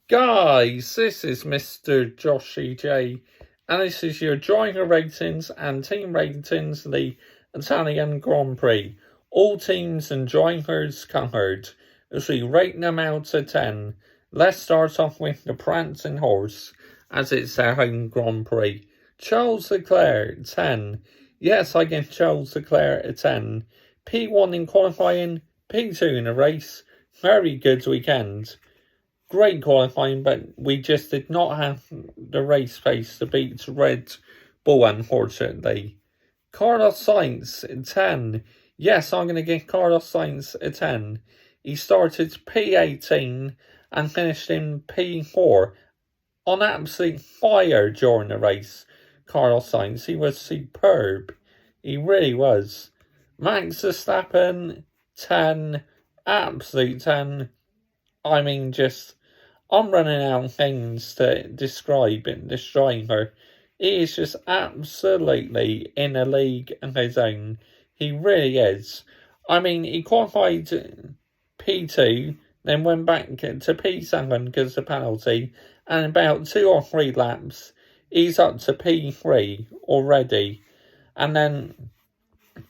Guys, this is Mr. Joshy J, and this is your driver ratings and team ratings of the Italian Grand Prix. All teams and drivers covered as we rate them out of 10. Let's start off with the prancing horse, as it's their home Grand Prix. Charles Leclerc, 10. Yes, I give Charles Leclerc a 10. P1 in qualifying, P2 in a race. Very good weekend. Great qualifying, but we just did not have the race pace to beat Red Bull, unfortunately. Carlos Sainz, 10. Yes, I'm going to give Carlos Sainz a 10. He started P18 and finished in P4 on absolute fire during the race. Carlos Sainz, he was superb. He really was. Max Verstappen, 10. Absolute 10. I mean, I'm running out of things to describe this driver. He is just absolutely in a league of his own. He really is. I mean, he qualified P2, then went back to P7 because of the penalty, and about 2 or 3 laps, he's up to P3 already. And then,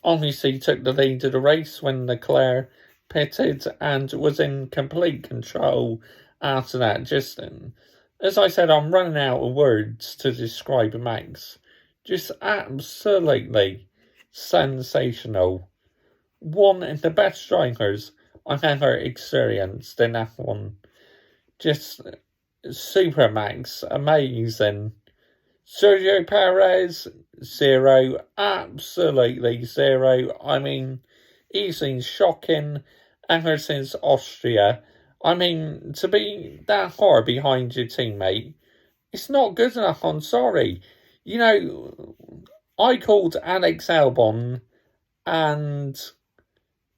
obviously, took the lead of the race when Leclerc pitted and was in complete control after that. Just as I said, I'm running out of words to describe Max. Just absolutely sensational. One of the best drivers I've ever experienced in F1. Just super Max, amazing. Sergio Perez, 0, absolutely 0. I mean, he's been shocking ever since Austria. I mean, to be that far behind your teammate, it's not good enough, I'm sorry. You know, I called Alex Albon and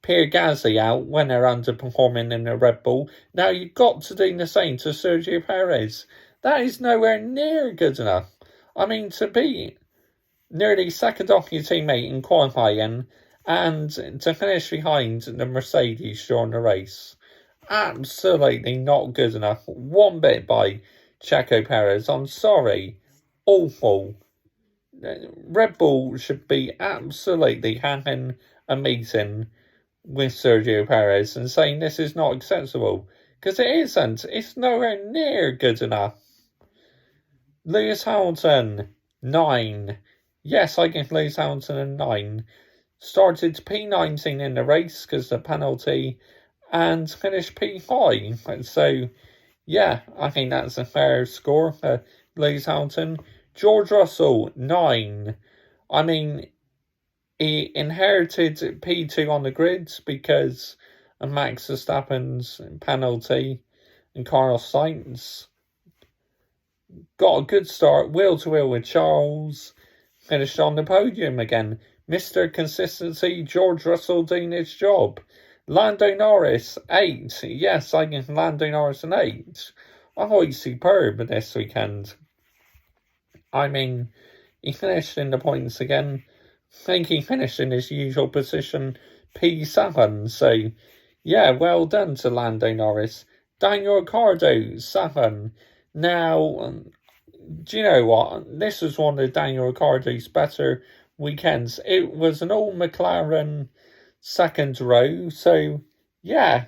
Pierre Gasly out when they're underperforming in the Red Bull. Now, you've got to do the same to Sergio Perez. That is nowhere near good enough. I mean, to be nearly second off your teammate in qualifying and to finish behind the Mercedes during the race. Absolutely not good enough. One bit by Checo Perez. I'm sorry. Awful. Red Bull should be absolutely having a meeting with Sergio Perez and saying this is not acceptable. Because it isn't. It's nowhere near good enough. Lewis Hamilton, 9. Yes, I give Lewis Hamilton a 9. Started P19 in the race because of the penalty and finished P5. So, yeah, I think that's a fair score for Lewis Hamilton. George Russell, 9. I mean, he inherited P2 on the grid because of Max Verstappen's penalty and Carlos Sainz. Got a good start, wheel-to-wheel with Charles. Finished on the podium again. Mr. Consistency, George Russell doing his job. Lando Norris, 8. Yes, I give Lando Norris an 8. I thought he's superb this weekend. I mean, he finished in the points again. I think he finished in his usual position, P7. So, yeah, well done to Lando Norris. Daniel Ricciardo, 7. Now, do you know what? This was one of Daniel Ricciardo's better weekends. It was an all McLaren second row, so yeah,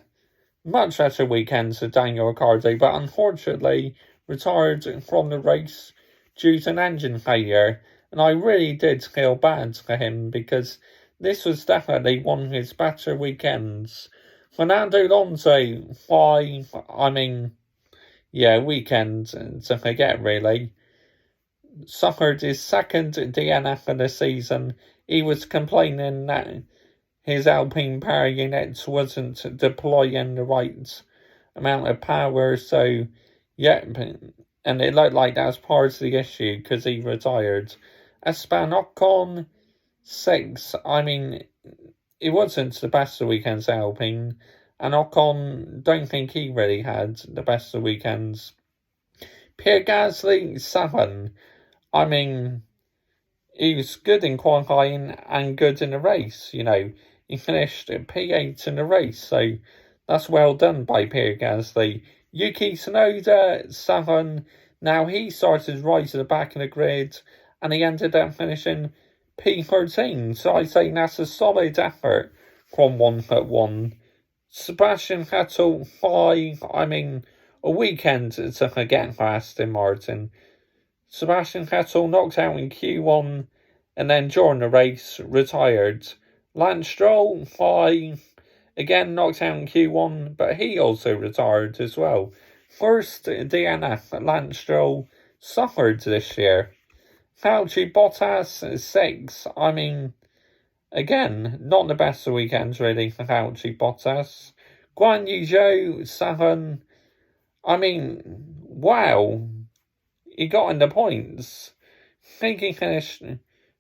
much better weekends for Daniel Ricciardo, but unfortunately retired from the race due to an engine failure, and I really did feel bad for him because this was definitely one of his better weekends. Fernando Alonso, 5. I mean, yeah, weekend to forget, really. Suffered his second DNF of the season. He was complaining that his Alpine power unit wasn't deploying the right amount of power, so, yeah, and it looked like that was part of the issue because he retired. Esteban Ocon, 6. I mean, it wasn't the best of weekends Alpine, and Ocon, don't think he really had the best of weekends. Pierre Gasly, 7. I mean, he was good in qualifying and good in the race, you know. He finished P8 in the race, so that's well done by Pierre Gasly. Yuki Tsunoda, 7. Now he started right at the back of the grid and he ended up finishing P13. So I say that's a solid effort from 1 Sebastian Vettel, 5. I mean, a weekend to get for Aston Martin. Sebastian Vettel knocked out in Q1 and then during the race retired. Lance Stroll, 5. Again knocked out in Q1, but he also retired as well. First DNF at Lance Stroll suffered this year. Valtteri Bottas, 6. I mean, again, not the best of weekends really for Valtteri Bottas. Guan Yu Zhou, 7. I mean, wow. He got in the points. I think he finished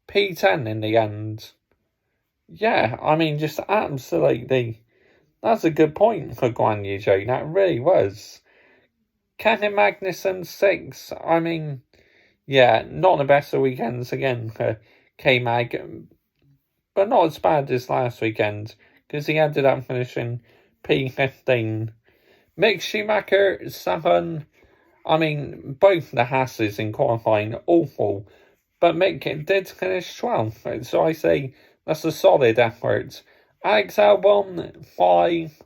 P10 in the end. Yeah, I mean, just absolutely. That's a good point for Guan Yu Zhou. That really was. Kevin Magnussen, 6. I mean, yeah, not the best of weekends again for K-Mag. But not as bad as last weekend, because he ended up finishing P15. Mick Schumacher, 7. I mean, both the Hasses in qualifying, awful. But Mick did finish 12th, so I say that's a solid effort. Alex Albon, 5.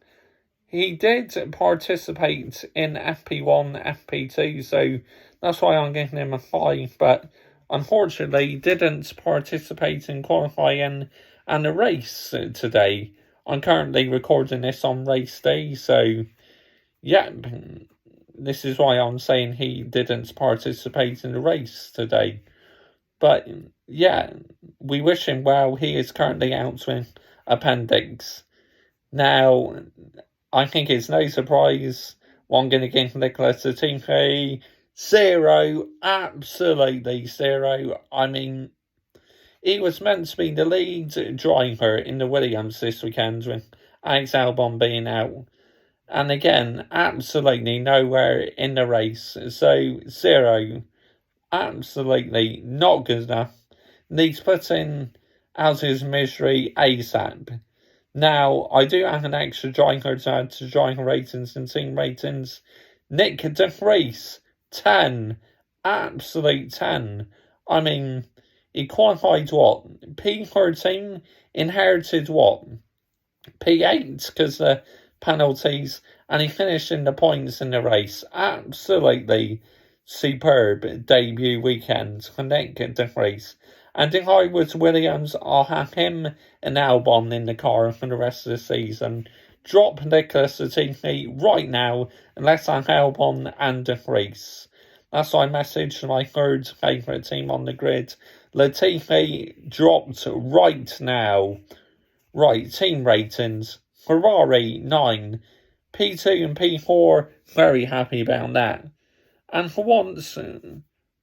He did participate in FP1, FP2, so that's why I'm giving him a 5, but unfortunately he didn't participate in qualifying and the race today. I'm currently recording this on race day, so yeah, this is why I'm saying he didn't participate in the race today. But yeah, we wish him well. He is currently out with appendix. Now, I think it's no surprise what I'm going to give Nicholas Latifi. 0, absolutely 0. I mean, he was meant to be the lead driver in the Williams this weekend with Alex Albon being out. And again, absolutely nowhere in the race. So 0, absolutely not good enough. Needs putting out his misery ASAP. Now, I do have an extra driver to add to driver ratings and team ratings. Nick de Vries, 10. Absolute 10. I mean, he qualified what? P13, inherited what? P8, because the penalties, and he finished in the points in the race. Absolutely superb debut weekend for Nick de Vries. And if I was Williams, I'll have him and Albon in the car for the rest of the season. Drop Nicholas Latifi right now and let's have Albon and De Vries. That's my message to my third favourite team on the grid. Latifi dropped right now. Right, team ratings. Ferrari, 9. P2 and P4, very happy about that. And for once,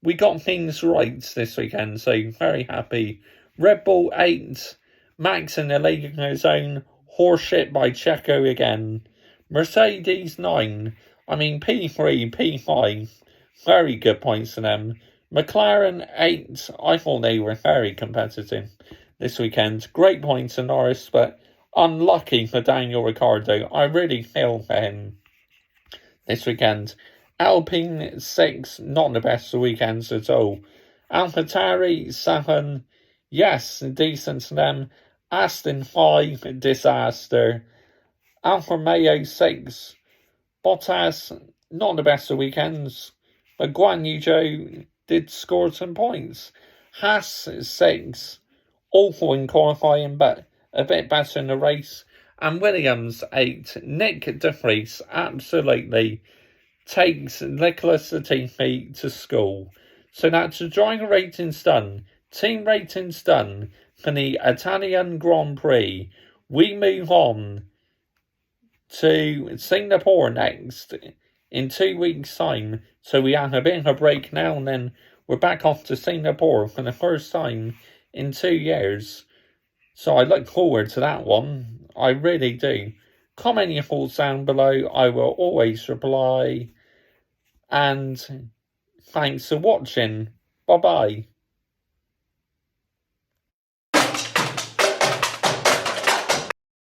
we got things right this weekend, so very happy. Red Bull, 8. Max in the league zone. Horseshit by Checo again. Mercedes, 9. I mean, P3, P5. Very good points for them. McLaren, 8. I thought they were very competitive this weekend. Great points for Norris, but unlucky for Daniel Ricciardo. I really feel for him this weekend. Alpine, 6, not the best of weekends at all. AlphaTauri, 7, yes, decent to them. Aston, 5, disaster. Alfa Romeo, 6, Bottas, not the best of weekends. But Guan Yu Zhou did score some points. Haas, 6, awful in qualifying, but a bit better in the race. And Williams, 8, Nick de Vries, absolutely takes Nicholas Latifi to school. So that's the driver ratings done, team ratings done for the Italian Grand Prix. We move on to Singapore next in 2 weeks' time. So we have a bit of a break now and then we're back off to Singapore for the first time in 2 years. So I look forward to that one. I really do. Comment your thoughts down below. I will always reply. And thanks for watching. Bye-bye.